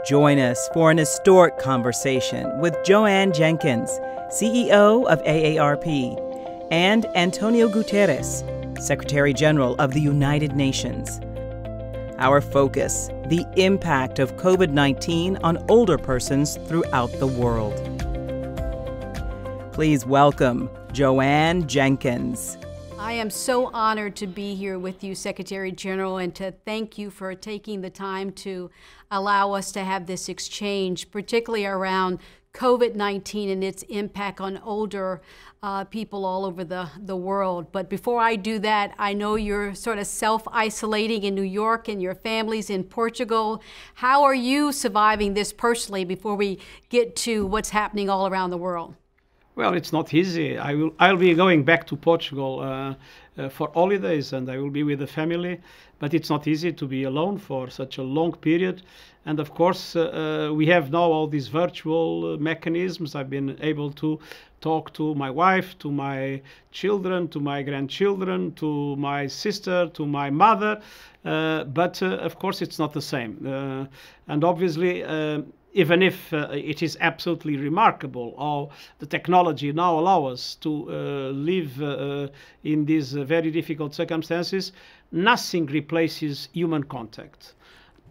Join us for an historic conversation with Joanne Jenkins, CEO of AARP, and António Guterres, Secretary General of the United Nations. Our focus, the impact of COVID-19 on older persons throughout the world. Please welcome Joanne Jenkins. I am so honored to be here with you, Secretary General, and to thank you for taking the time to allow us to have this exchange, particularly around COVID-19 and its impact on older people all over the world. But before I do that, I know you're sort of self-isolating in New York and your family's in Portugal. How are you surviving this personally before we get to what's happening all around the world? Well, it's not easy. I'll be going back to Portugal for holidays, and I will be with the family. But it's not easy to be alone for such a long period. And of course, we have now all these virtual mechanisms. I've been able to talk to my wife, to my children, to my grandchildren, to my sister, to my mother. But of course, it's not the same. And obviously, even if it is absolutely remarkable how the technology now allows us to live in these very difficult circumstances, nothing replaces human contact.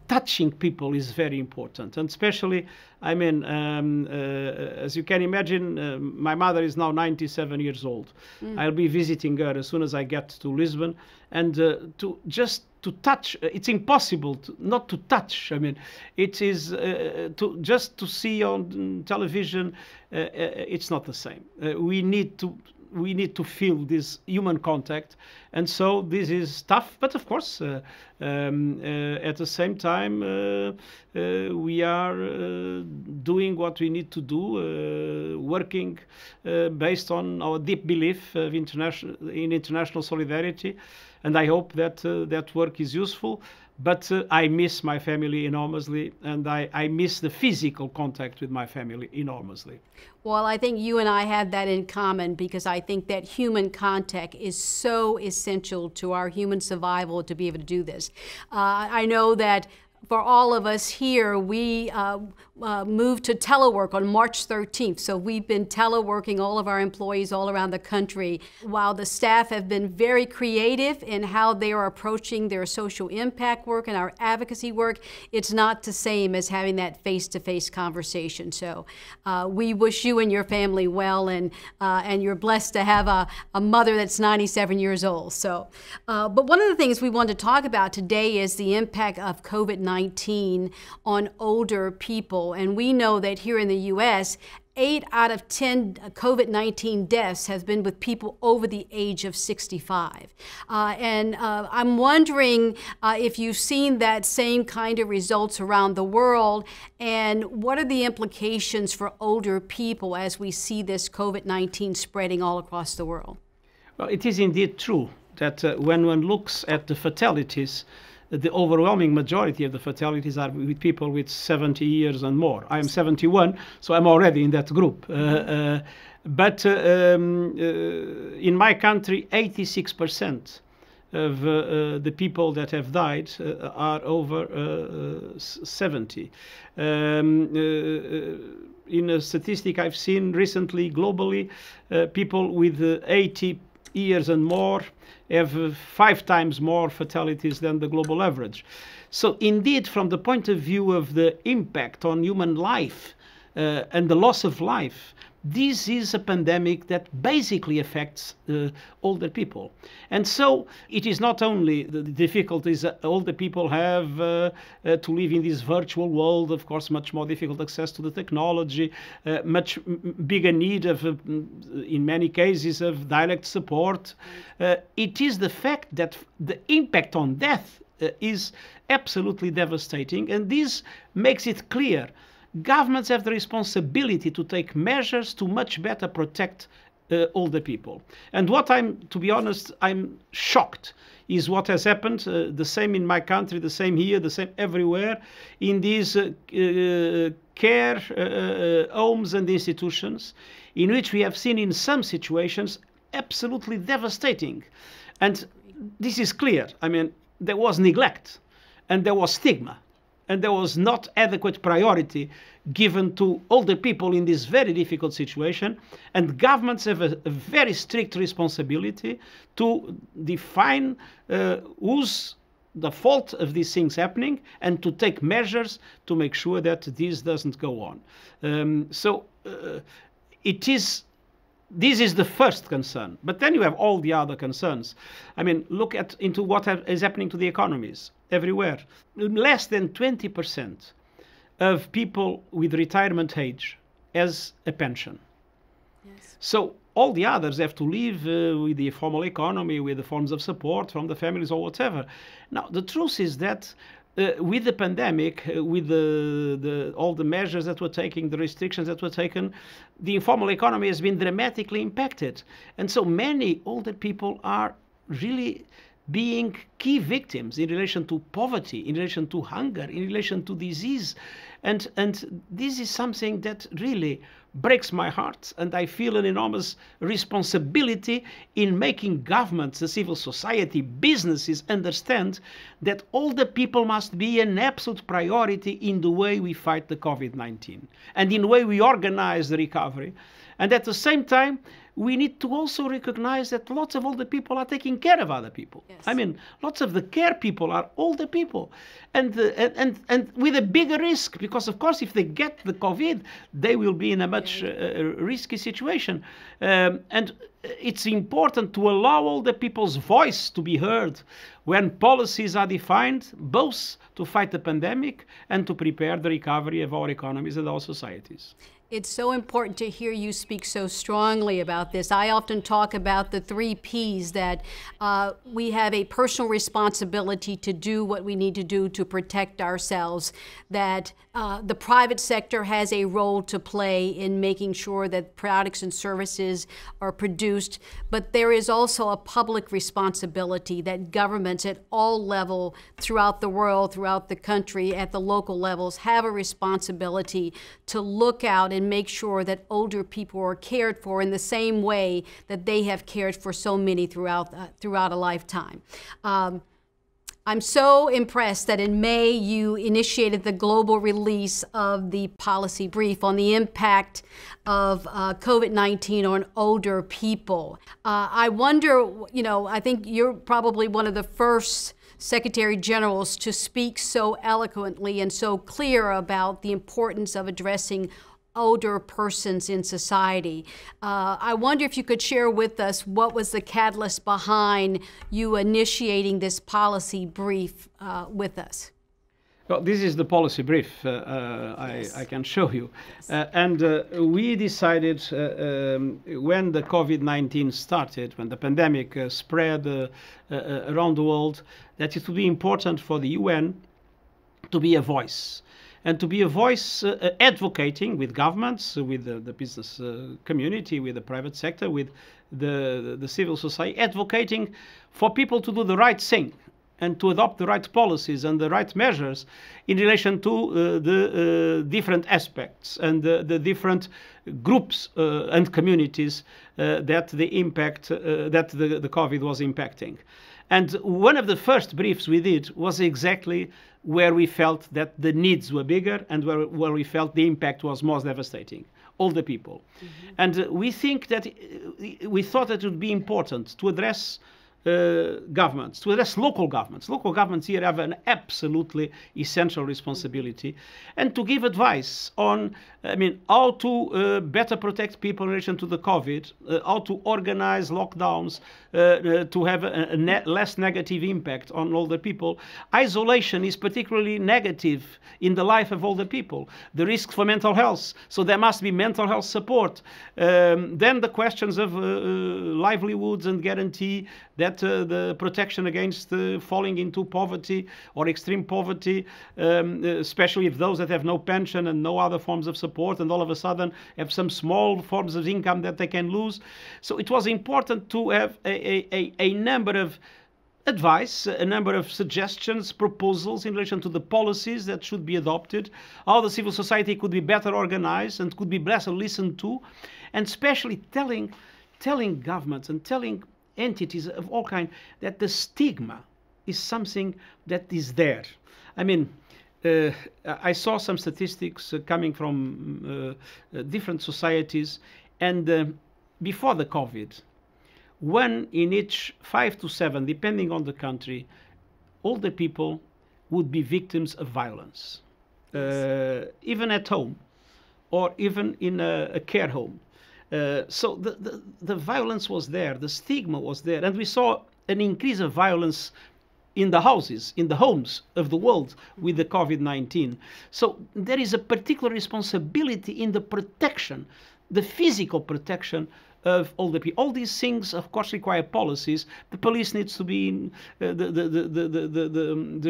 Touching people is very important, and especially, I mean, as you can imagine, my mother is now 97 years old. I'll be visiting her as soon as I get to Lisbon, and to touch, it's impossible not to touch. I mean, it is just to see on television, it's not the same. We need to feel this human contact, and so this is tough. But of course, at the same time, we are doing what we need to do, working based on our deep belief of international solidarity, and I hope that that work is useful. But I miss my family enormously, and I miss the physical contact with my family enormously. Well, I think you and I have that in common, because I think that human contact is so essential to our human survival to be able to do this. I know that for all of us here, we moved to telework on March 13th. So we've been teleworking, all of our employees all around the country. While the staff have been very creative in how they are approaching their social impact work and our advocacy work, it's not the same as having that face-to-face conversation. So we wish you and your family well, and you're blessed to have a mother that's 97 years old. So, but one of the things we want to talk about today is the impact of COVID-19 on older people. And we know that here in the U.S., 8 out of 10 COVID-19 deaths have been with people over the age of 65. And I'm wondering if you've seen that same kind of results around the world, and what are the implications for older people as we see this COVID-19 spreading all across the world? Well, it is indeed true that when one looks at the fatalities, the overwhelming majority of the fatalities are with people with 70 years and more. I am 71, so I'm already in that group. But in my country, 86% of the people that have died are over 70. In a statistic I've seen recently, globally, people with 80 years and more have 5 times more fatalities than the global average. So indeed, from the point of view of the impact on human life and the loss of life, this is a pandemic that basically affects older people. And so it is not only the difficulties that older people have to live in this virtual world, of course, much more difficult access to the technology, much bigger need of, in many cases, of direct support. It is the fact that the impact on death is absolutely devastating, and this makes it clear governments have the responsibility to take measures to much better protect older people. And what to be honest, I'm shocked is what has happened, the same in my country, the same here, the same everywhere, in these care homes and institutions, in which we have seen in some situations absolutely devastating. And this is clear. I mean, there was neglect and there was stigma. and there was not adequate priority given to older people in this very difficult situation. And governments have a very strict responsibility to define who's the fault of these things happening and to take measures to make sure that this doesn't go on. This is the first concern. But then you have all the other concerns. I mean, look into what is happening to the economies everywhere. Less than 20% of people with retirement age has a pension. Yes. So all the others have to live with the formal economy, with the forms of support from the families or whatever. Now, the truth is that with the pandemic, with all the measures that were taken, the restrictions that were taken, the informal economy has been dramatically impacted. And so many older people are really being key victims in relation to poverty, in relation to hunger, in relation to disease. And this is something that really breaks my heart, and I feel an enormous responsibility in making governments, the civil society, businesses understand that older people must be an absolute priority in the way we fight the COVID-19 and in the way we organize the recovery. And at the same time, we need to also recognize that lots of older people are taking care of other people. Yes. I mean, lots of the care people are older people, and with a bigger risk, because of course, if they get the COVID, they will be in a much risky situation. And it's important to allow older people's voice to be heard when policies are defined, both to fight the pandemic and to prepare the recovery of our economies and our societies. It's so important to hear you speak so strongly about this. I often talk about the 3 Ps, that we have a personal responsibility to do what we need to do to protect ourselves, that the private sector has a role to play in making sure that products and services are produced, but there is also a public responsibility that governments at all levels throughout the world, throughout the country, at the local levels, have a responsibility to look out and make sure that older people are cared for in the same way that they have cared for so many throughout a lifetime. I'm so impressed that in May you initiated the global release of the policy brief on the impact of COVID-19 on older people. I wonder, I think you're probably one of the first Secretary Generals to speak so eloquently and so clear about the importance of addressing older persons in society. I wonder if you could share with us what was the catalyst behind you initiating this policy brief with us. Well, this is the policy brief. Yes. I can show you. Yes. And we decided when the COVID-19 started, when the pandemic spread around the world, that it would be important for the UN to be a voice. And to be a voice advocating with governments, with the business community, with the private sector, with the civil society, advocating for people to do the right thing and to adopt the right policies and the right measures in relation to the different aspects and the different groups and communities that the COVID was impacting. And one of the first briefs we did was exactly where we felt that the needs were bigger and where we felt the impact was most devastating, older people. Mm-hmm. And we thought that it would be important to address governments, to address local governments. Local governments here have an absolutely essential responsibility, and to give advice on, how to better protect people in relation to the COVID, how to organize lockdowns to have a less negative impact on older people. Isolation is particularly negative in the life of older people. The risks for mental health, so there must be mental health support. Then the questions of livelihoods and guarantee that the protection against falling into poverty or extreme poverty, especially if those that have no pension and no other forms of support and all of a sudden have some small forms of income that they can lose. So it was important to have a number of advice, a number of suggestions, proposals in relation to the policies that should be adopted, how the civil society could be better organized and could be better listened to, and especially telling governments and telling entities of all kinds that the stigma is something that is there. I saw some statistics coming from different societies, and before the COVID, 1 in each 5 to 7, depending on the country, older people would be victims of violence, even at home or even in a care home. So the violence was there, the stigma was there, and we saw an increase of violence in the houses, in the homes of the world with the COVID-19. So there is a particular responsibility in the protection, the physical protection of older people. All these things, of course, require policies. The police needs to be, the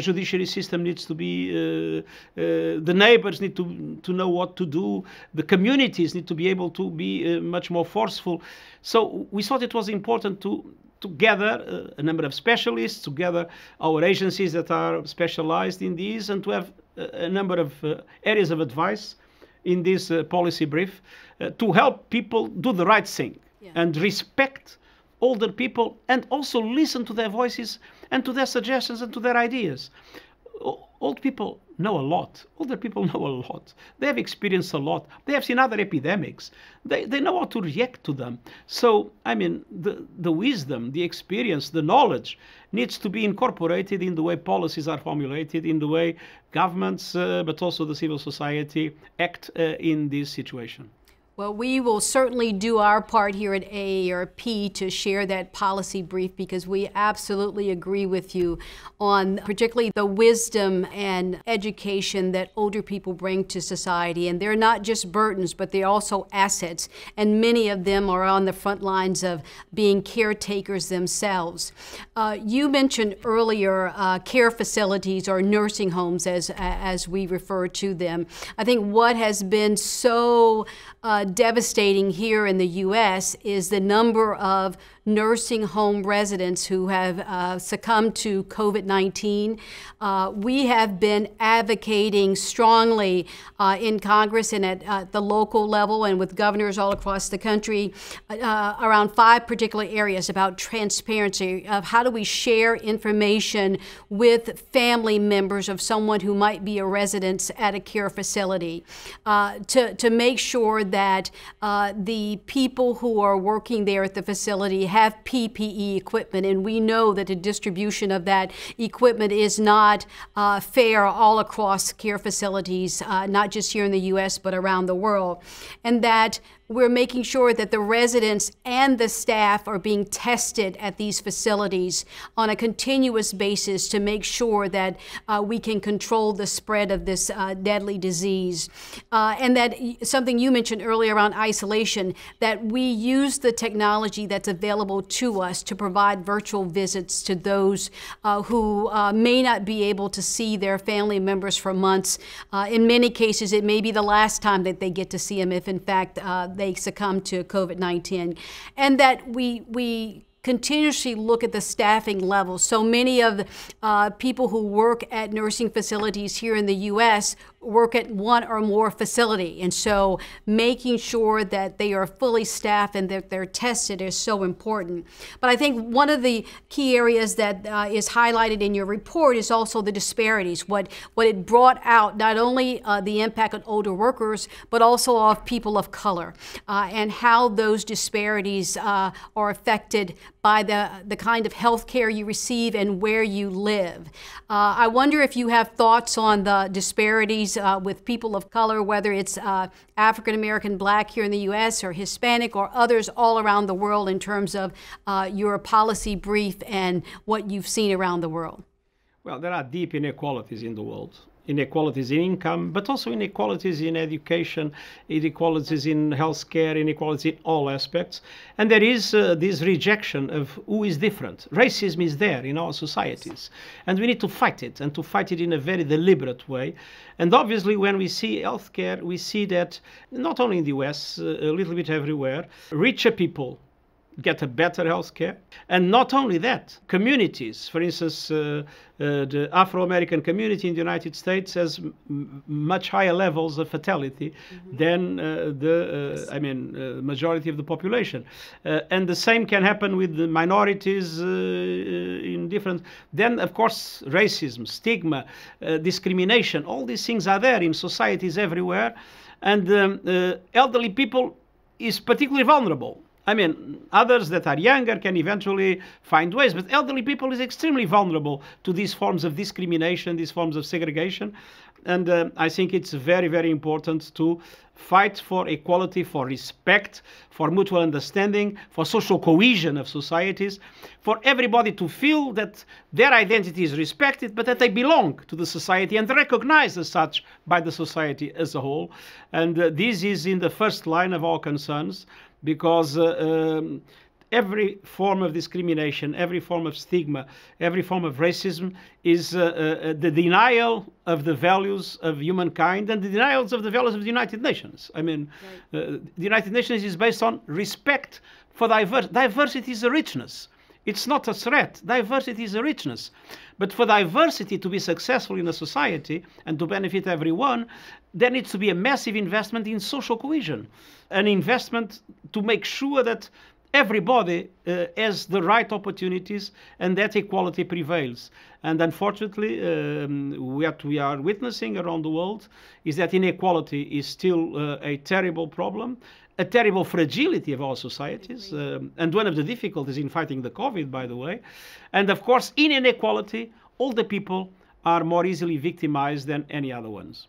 judiciary system needs to be, the neighbors need to know what to do. The communities need to be able to be much more forceful. So we thought it was important to gather a number of specialists, to gather our agencies that are specialized in these, and to have a number of areas of advice in this policy brief to help people do the right thing and respect older people, and also listen to their voices and to their suggestions and to their ideas. Old people know a lot. Older people know a lot. They have experienced a lot. They have seen other epidemics. They know how to react to them. So, I mean, the wisdom, the experience, the knowledge needs to be incorporated in the way policies are formulated, in the way governments, but also the civil society act in this situation. Well, we will certainly do our part here at AARP to share that policy brief, because we absolutely agree with you on particularly the wisdom and education that older people bring to society. And they're not just burdens, but they're also assets. And many of them are on the front lines of being caretakers themselves. You mentioned earlier care facilities, or nursing homes as we refer to them. I think what has been so devastating here in the U.S. is the number of nursing home residents who have succumbed to COVID-19. We have been advocating strongly in Congress and at the local level and with governors all across the country around 5 particular areas about transparency of how do we share information with family members of someone who might be a resident at a care facility, to make sure that the people who are working there at the facility have PPE equipment, and we know that the distribution of that equipment is not fair all across care facilities, not just here in the U.S., but around the world, and that we're making sure that the residents and the staff are being tested at these facilities on a continuous basis to make sure that we can control the spread of this deadly disease. And that something you mentioned earlier around isolation, that we use the technology that's available to us to provide virtual visits to those who may not be able to see their family members for months. In many cases, it may be the last time that they get to see them if, in fact, they succumb to COVID-19, and that we continuously look at the staffing levels. So many of the people who work at nursing facilities here in the U.S. work at one or more facility, and so making sure that they are fully staffed and that they're tested is so important. But I think one of the key areas that is highlighted in your report is also the disparities, what it brought out, not only the impact on older workers, but also of people of color, and how those disparities are affected by the kind of health care you receive and where you live. I wonder if you have thoughts on the disparities with people of color, whether it's African American, Black here in the U.S., or Hispanic, or others all around the world, in terms of your policy brief and what you've seen around the world. Well, there are deep inequalities in the world. Inequalities in income, but also inequalities in education, inequalities in healthcare, inequalities in all aspects. And there is this rejection of who is different. Racism is there in our societies, and we need to fight it, and to fight it in a very deliberate way. And obviously, when we see healthcare, we see that not only in the US, a little bit everywhere, richer people get a better health care. And not only that, communities, for instance, the Afro-American community in the United States has much higher levels of fatality than the majority of the population. And the same can happen with the minorities in different... Then, of course, racism, stigma, discrimination, all these things are there in societies everywhere. And elderly people is particularly vulnerable. I mean, others that are younger can eventually find ways, but elderly people is extremely vulnerable to these forms of discrimination, these forms of segregation. And I think it's very, very important to fight for equality, for respect, for mutual understanding, for social cohesion of societies, for everybody to feel that their identity is respected, but that they belong to the society and recognized as such by the society as a whole. And this is in the first line of our concerns, because every form of discrimination, every form of stigma, every form of racism is the denial of the values of humankind and the denials of the values of the United Nations. I mean, the United Nations is based on respect for diversity. Diversity is a richness. It's not a threat. Diversity is a richness. But for diversity to be successful in a society and to benefit everyone, there needs to be a massive investment in social cohesion, an investment to make sure that everybody has the right opportunities and that equality prevails. And unfortunately, what we are witnessing around the world is that inequality is still a terrible problem, a terrible fragility of our societies, and one of the difficulties in fighting the COVID, by the way. And of course, in inequality, older people are more easily victimized than any other ones.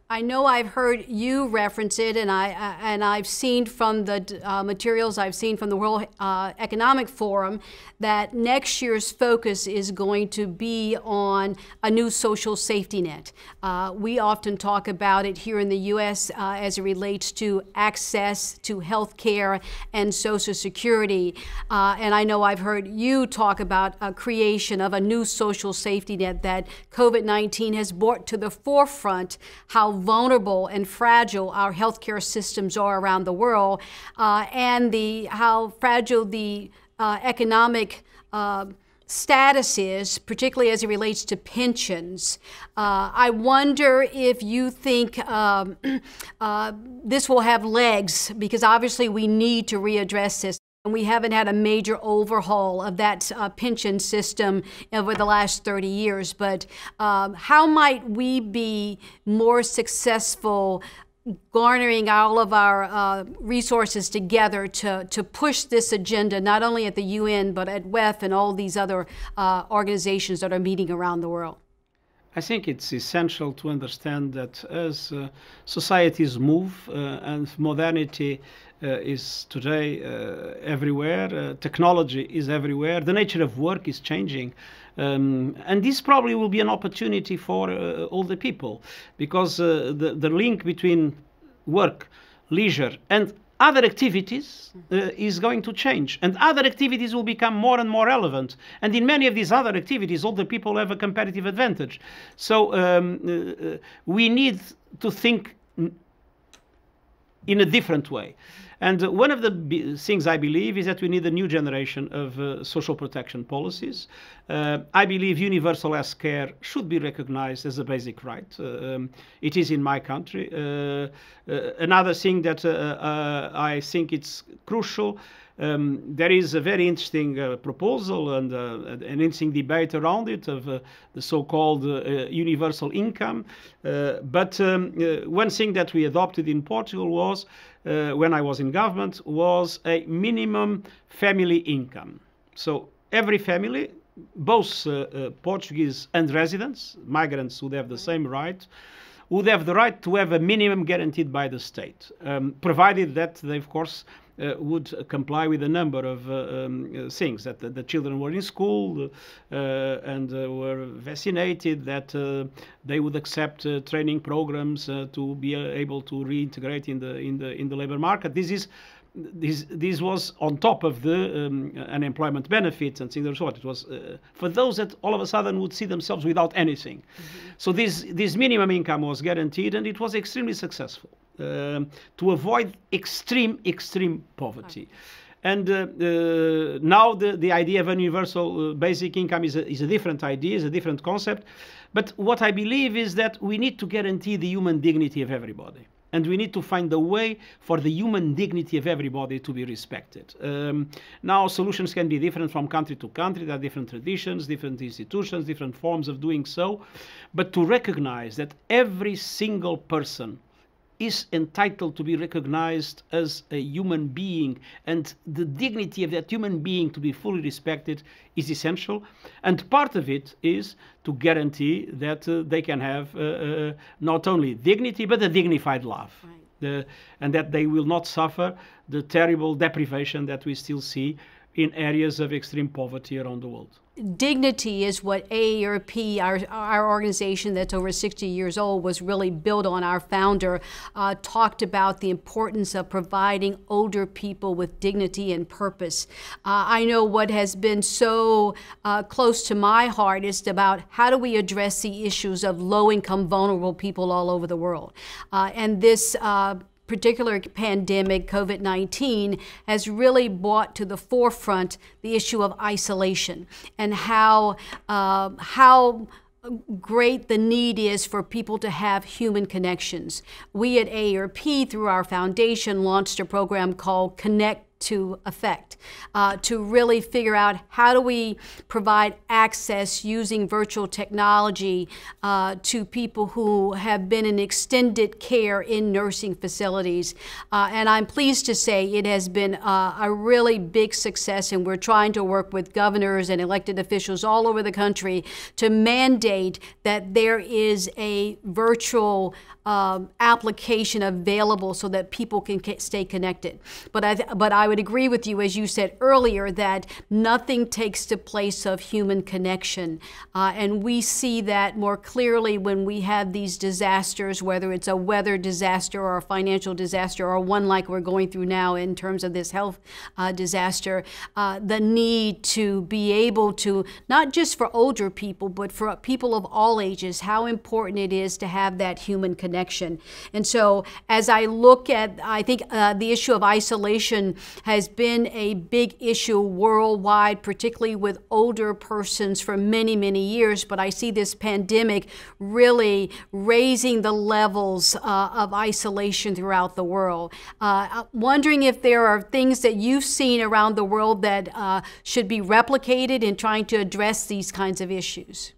I know I've heard you reference it, and I've seen from the materials I've seen from the World Economic Forum that next year's focus is going to be on a new social safety net. We often talk about it here in the U.S. As it relates to access to health care and Social Security. And I know I've heard you talk about a creation of a new social safety net that COVID-19 has brought to the forefront how vulnerable and fragile our healthcare systems are around the world, and how fragile the economic status is, particularly as it relates to pensions. I wonder if you think this will have legs, because obviously we need to readdress this. And we haven't had a major overhaul of that pension system over the last 30 years. But how might we be more successful garnering all of our resources together to push this agenda, not only at the UN, but at WEF and all these other organizations that are meeting around the world? I think it's essential to understand that as societies move and modernity is today everywhere, technology is everywhere, the nature of work is changing. And this probably will be an opportunity for older people, because the link between work, leisure, and other activities is going to change, and other activities will become more and more relevant. And in many of these other activities, older people have a competitive advantage. So we need to think in a different way. And one of the things I believe is that we need a new generation of social protection policies. I believe universal health care should be recognized as a basic right. It is in my country. Another thing that I think it's crucial, there is a very interesting proposal and an interesting debate around it of the so-called universal income. But one thing that we adopted in Portugal was, when I was in government, was a minimum family income. So every family, both Portuguese and residents, migrants would have the same right, would have the right to have a minimum guaranteed by the state, provided that they, of course, would comply with a number of things, that the children were in school and were vaccinated, that they would accept training programs to be able to reintegrate in the labor market. This was on top of the unemployment benefits and things of the sort. It was for those that all of a sudden would see themselves without anything. Mm-hmm. So this minimum income was guaranteed, and it was extremely successful to avoid extreme poverty. And now the idea of a universal basic income is a different idea, is a different concept. But what I believe is that we need to guarantee the human dignity of everybody. And we need to find a way for the human dignity of everybody to be respected. Now, solutions can be different from country to country. There are different traditions, different institutions, different forms of doing so. But to recognize that every single person is entitled to be recognized as a human being, and the dignity of that human being to be fully respected is essential. And part of it is to guarantee that they can have not only dignity, but a dignified life. Right. And that they will not suffer the terrible deprivation that we still see in areas of extreme poverty around the world. Dignity is what AARP, our organization that's over 60 years old, was really built on. Our founder talked about the importance of providing older people with dignity and purpose. I know what has been so close to my heart is about how do we address the issues of low-income, vulnerable people all over the world. And this particular pandemic, COVID-19, has really brought to the forefront the issue of isolation and how great the need is for people to have human connections. We at AARP, through our foundation, launched a program called Connect to Effect, to really figure out how do we provide access using virtual technology to people who have been in extended care in nursing facilities. And I'm pleased to say it has been a really big success, and we're trying to work with governors and elected officials all over the country to mandate that there is a virtual application available so that people can stay connected. But I would agree with you, as you said earlier, that nothing takes the place of human connection. And we see that more clearly when we have these disasters, whether it's a weather disaster or a financial disaster or one like we're going through now in terms of this health disaster, the need to be able to, not just for older people, but for people of all ages, how important it is to have that human connection. And so as I look at, I think the issue of isolation has been a big issue worldwide, particularly with older persons for many, many years. But I see this pandemic really raising the levels of isolation throughout the world. Wondering if there are things that you've seen around the world that should be replicated in trying to address these kinds of issues.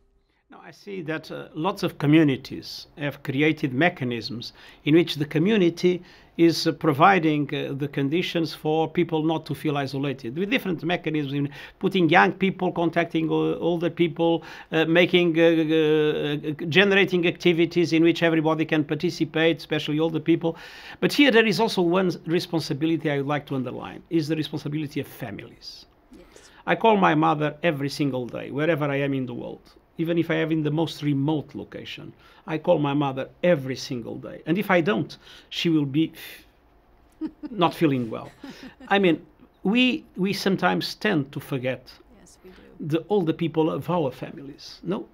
I see that lots of communities have created mechanisms in which the community is providing the conditions for people not to feel isolated, with different mechanisms, in putting young people, contacting older people, generating activities in which everybody can participate, especially older people. But here there is also one responsibility I would like to underline, is the responsibility of families. Yes. I call my mother every single day, wherever I am in the world. Even if I am in the most remote location, I call my mother every single day. And if I don't, she will be not feeling well. I mean, we sometimes tend to forget the older people of our families. No,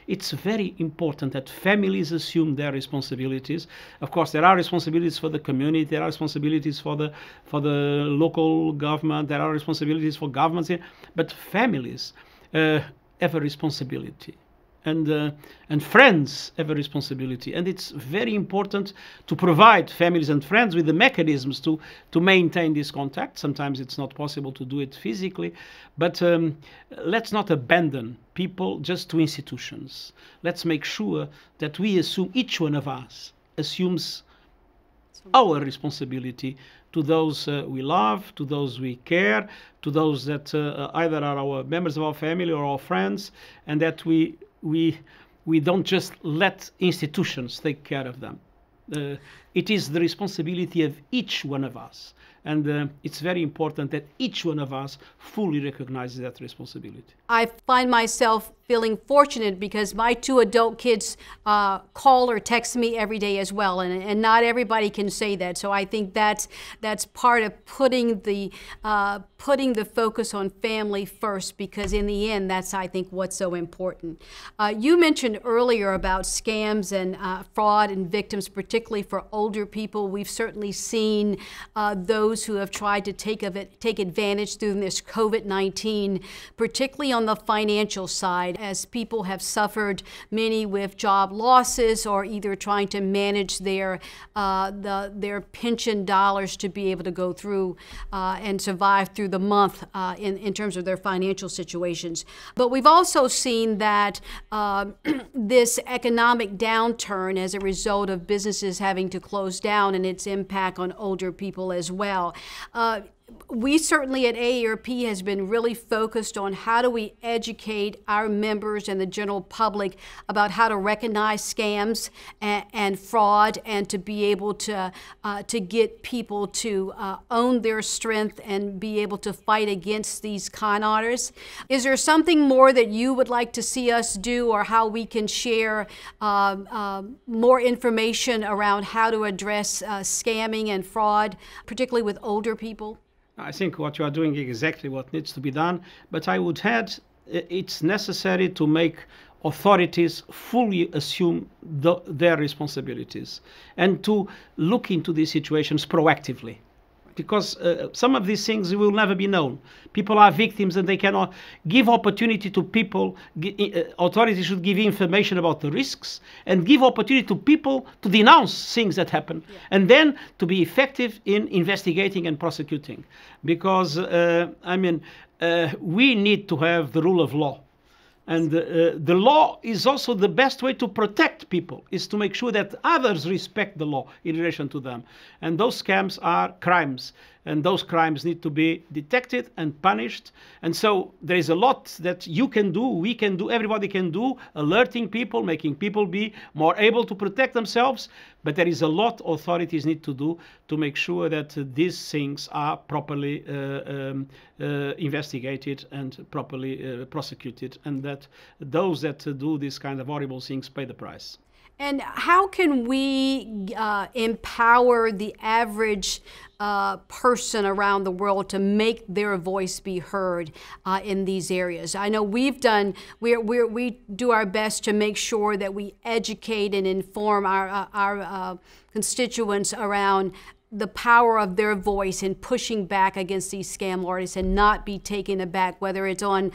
it's very important that families assume their responsibilities. Of course, there are responsibilities for the community, there are responsibilities for the local government, there are responsibilities for governments, but families have a responsibility, and friends have a responsibility, and it's very important to provide families and friends with the mechanisms to maintain this contact. Sometimes it's not possible to do it physically, but let's not abandon people just to institutions. Let's make sure that we assume, each one of us assumes our responsibility to those we love, to those we care, to those that either are our members of our family or our friends, and that we don't just let institutions take care of them. It is the responsibility of each one of us, and it's very important that each one of us fully recognizes that responsibility. I find myself feeling fortunate because my two adult kids call or text me every day as well, and not everybody can say that. So I think that's part of putting the focus on family first, because in the end, that's, I think, what's so important. You mentioned earlier about scams and fraud and victims, particularly for older people. We've certainly seen those those who have tried to take advantage through this COVID-19, particularly on the financial side, as people have suffered, many with job losses or either trying to manage their pension dollars to be able to go through and survive through the month in terms of their financial situations. But we've also seen that this economic downturn as a result of businesses having to close down and its impact on older people as well. We certainly at AARP has been really focused on how do we educate our members and the general public about how to recognize scams and fraud, and to be able to get people to own their strength and be able to fight against these con artists. Is there something more that you would like to see us do, or how we can share more information around how to address scamming and fraud, particularly with older people? I think what you are doing is exactly what needs to be done, but I would add it's necessary to make authorities fully assume their responsibilities and to look into these situations proactively. Because some of these things will never be known. People are victims and they cannot give opportunity to people. Authorities should give information about the risks and give opportunity to people to denounce things that happen, and then to be effective in investigating and prosecuting. Because, we need to have the rule of law. And the law is also the best way to protect people, is to make sure that others respect the law in relation to them. And those scams are crimes, and those crimes need to be detected and punished. And so there is a lot that you can do, we can do, everybody can do, alerting people, making people be more able to protect themselves. But there is a lot authorities need to do to make sure that these things are properly investigated and properly prosecuted, and that those that do these kind of horrible things pay the price. And how can we empower the average person around the world to make their voice be heard in these areas? I know we do our best to make sure that we educate and inform our constituents around the power of their voice in pushing back against these scam artists and not be taken aback, whether it's on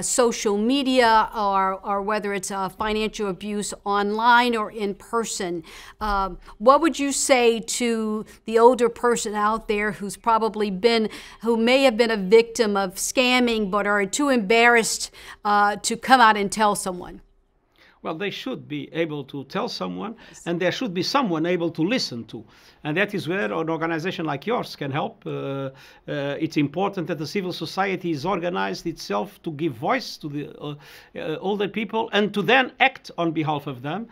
social media or whether it's financial abuse online or in person. What would you say to the older person out there who may have been a victim of scamming but are too embarrassed to come out and tell someone? Well, they should be able to tell someone, and there should be someone able to listen to. And that is where an organization like yours can help. It's important that the civil society is organized itself to give voice to the older people and to then act on behalf of them.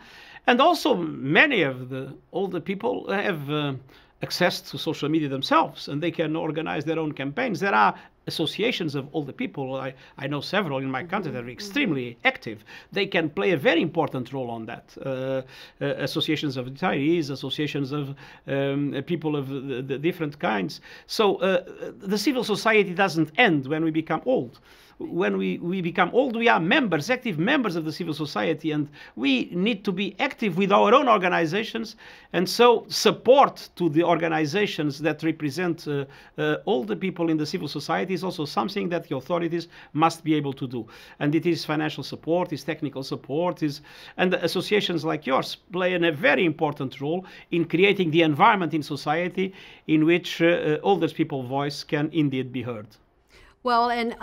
And also, many of the older people have access to social media themselves, and they can organize their own campaigns. There are associations of older people. I know several in my country that are extremely active. They can play a very important role on that. Associations of retirees, associations of people of the different kinds. So the civil society doesn't end when we become old. When we become old, we are members, active members of the civil society, and we need to be active with our own organizations. And so support to the organizations that represent older people in the civil society is also something that the authorities must be able to do. And it is financial support, is technical support, and associations like yours play a very important role in creating the environment in society in which older people's voice can indeed be heard. Well, and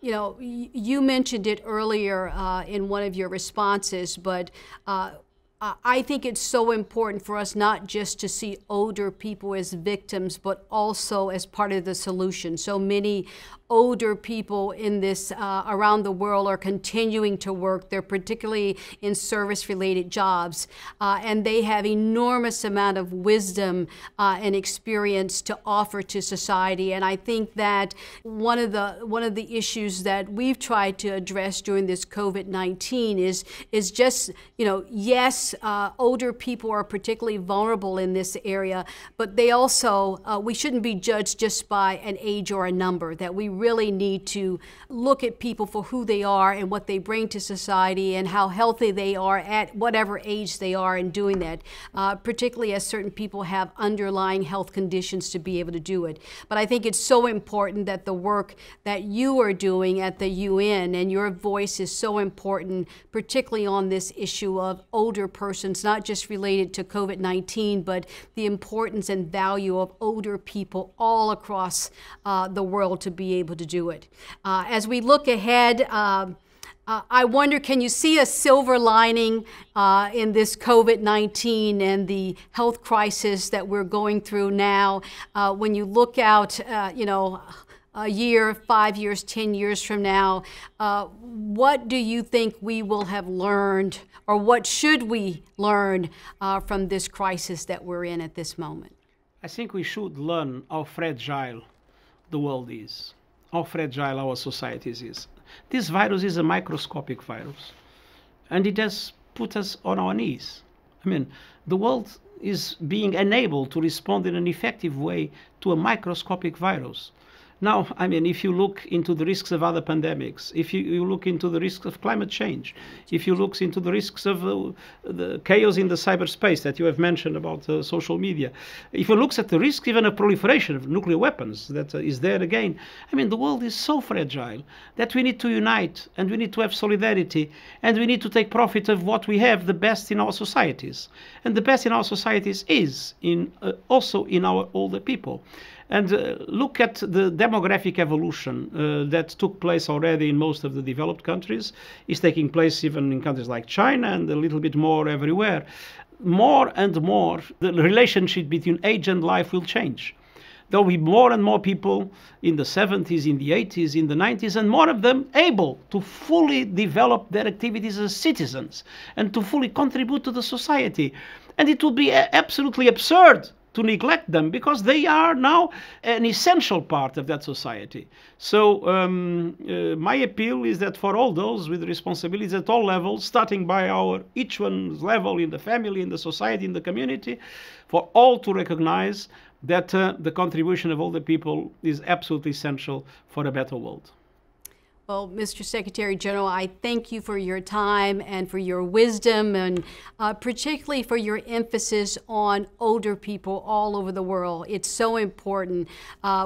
you mentioned it earlier in one of your responses, but I think it's so important for us not just to see older people as victims, but also as part of the solution. So many older people in this around the world are continuing to work. They're particularly in service-related jobs, and they have enormous amount of wisdom and experience to offer to society. And I think that one of the issues that we've tried to address during this COVID-19 is just, yes, yes, older people are particularly vulnerable in this area, but they also, we shouldn't be judged just by an age or a number, that we really need to look at people for who they are and what they bring to society and how healthy they are at whatever age they are in doing that, particularly as certain people have underlying health conditions to be able to do it. But I think it's so important that the work that you are doing at the UN and your voice is so important, particularly on this issue of older persons, not just related to COVID-19, but the importance and value of older people all across the world to be able to do it. As we look ahead, I wonder, can you see a silver lining in this COVID-19 and the health crisis that we're going through now? When you look out, a year, 5 years, 10 years from now, what do you think we will have learned, or what should we learn from this crisis that we're in at this moment? I think we should learn how fragile the world is, how fragile our societies is. This virus is a microscopic virus, and it has put us on our knees. I mean, the world is being unable to respond in an effective way to a microscopic virus. Now, I mean, if you look into the risks of other pandemics, if you look into the risks of climate change, if you look into the risks of the chaos in the cyberspace that you have mentioned about social media, if you look at the risk even of proliferation of nuclear weapons that is there again, I mean, the world is so fragile that we need to unite, and we need to have solidarity, and we need to take profit of what we have, the best in our societies. And the best in our societies is also in our older people. And look at the demographic evolution that took place already in most of the developed countries. It's taking place even in countries like China and a little bit more everywhere. More and more, the relationship between age and life will change. There will be more and more people in the 70s, in the 80s, in the 90s, and more of them able to fully develop their activities as citizens and to fully contribute to the society. And it would be absolutely absurd to neglect them, because they are now an essential part of that society. So my appeal is that for all those with responsibilities at all levels, starting by each one's level in the family, in the society, in the community, for all to recognize that the contribution of all the people is absolutely essential for a better world. Well, Mr. Secretary General, I thank you for your time and for your wisdom, and particularly for your emphasis on older people all over the world. It's so important.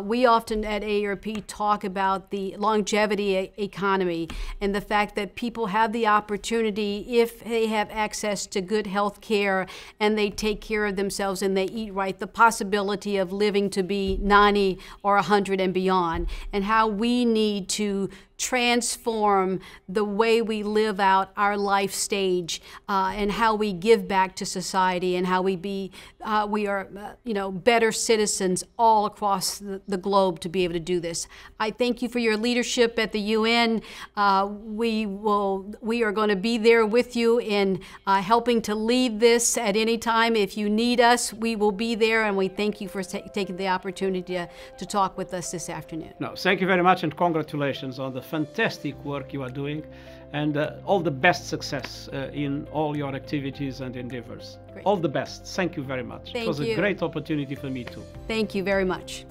We often at AARP talk about the longevity economy and the fact that people have the opportunity, if they have access to good health care and they take care of themselves and they eat right, the possibility of living to be 90 or 100 and beyond, and how we need to transform the way we live out our life stage and how we give back to society, and how we are better citizens all across the globe to be able to do this. I thank you for your leadership at the UN. We are going to be there with you in helping to lead this at any time. If you need us, we will be there, and we thank you for taking the opportunity to talk with us this afternoon. No, thank you very much, and congratulations on the fantastic work you are doing, and all the best success in all your activities and endeavors. Great. All the best. Thank you very much. Thank it was you. A great opportunity for me too. Thank you very much.